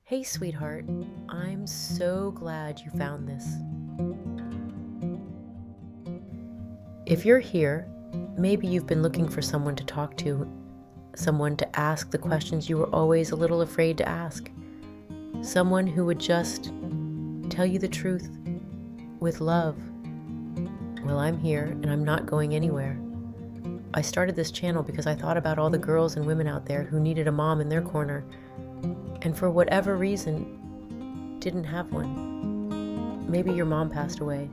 Hey, sweetheart, I'm so glad you found this. If you're here, maybe you've been looking for someone to talk to, someone to ask the questions you were always a little afraid to ask, someone who would just tell you the truth with love. Well, I'm here and I'm not going anywhere. I started this channel because I thought about all the girls and women out there who needed a mom in their corner and for whatever reason didn't have one. Maybe your mom passed away.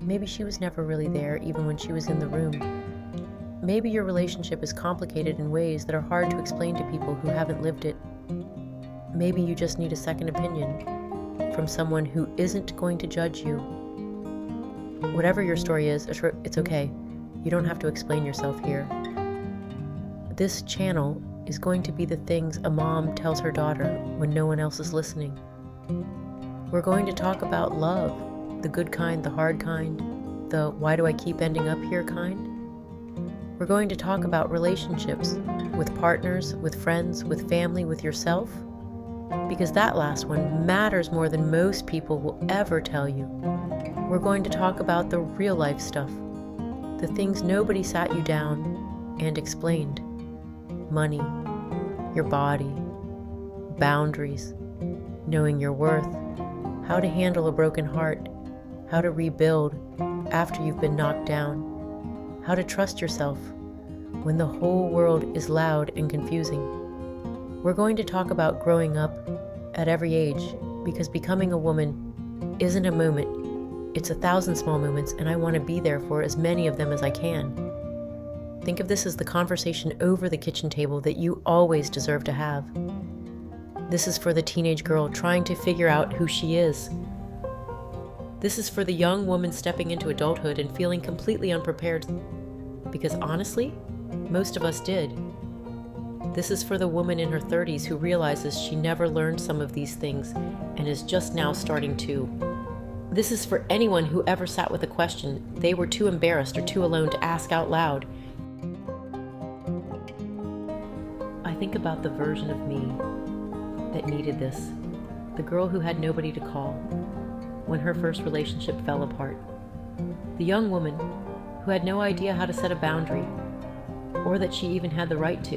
Maybe she was never really there even when she was in the room. Maybe your relationship is complicated in ways that are hard to explain to people who haven't lived it. Maybe you just need a second opinion from someone who isn't going to judge you. Whatever your story is, it's okay. You don't have to explain yourself here. This channel is going to be the things a mom tells her daughter when no one else is listening. We're going to talk about love, the good kind, the hard kind, the why do I keep ending up here kind. We're going to talk about relationships with partners, with friends, with family, with yourself, because that last one matters more than most people will ever tell you. We're going to talk about the real life stuff, the things nobody sat you down and explained. Money, your body, boundaries, knowing your worth, how to handle a broken heart, how to rebuild after you've been knocked down, how to trust yourself when the whole world is loud and confusing. We're going to talk about growing up at every age, because becoming a woman isn't a moment, it's 1,000 small moments, and I want to be there for as many of them as I can. Think of this as the conversation over the kitchen table that you always deserve to have. This is for the teenage girl trying to figure out who she is. This is for the young woman stepping into adulthood and feeling completely unprepared, because honestly, most of us did. This is for the woman in her 30s who realizes she never learned some of these things and is just now starting to. This is for anyone who ever sat with a question they were too embarrassed or too alone to ask out loud. I think about the version of me that needed this, the girl who had nobody to call when her first relationship fell apart, the young woman who had no idea how to set a boundary or that she even had the right to,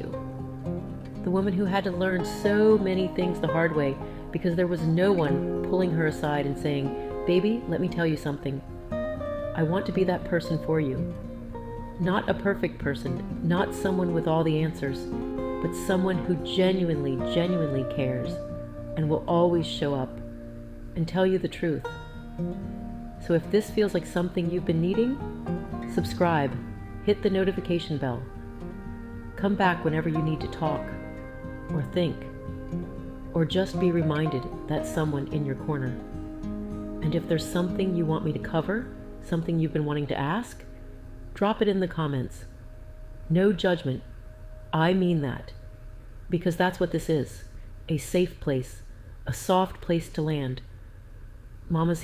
the woman who had to learn so many things the hard way because there was no one pulling her aside and saying, "Baby, let me tell you something. I want to be that person for you." Not a perfect person, not someone with all the answers, but someone who genuinely cares and will always show up and tell you the truth. So if this feels like something you've been needing, subscribe, hit the notification bell. Come back whenever you need to talk or think or just be reminded that someone in your corner. And if there's something you want me to cover, something you've been wanting to ask, drop it in the comments. No judgment. I mean that. Because that's what this is. A safe place. A soft place to land. Mama's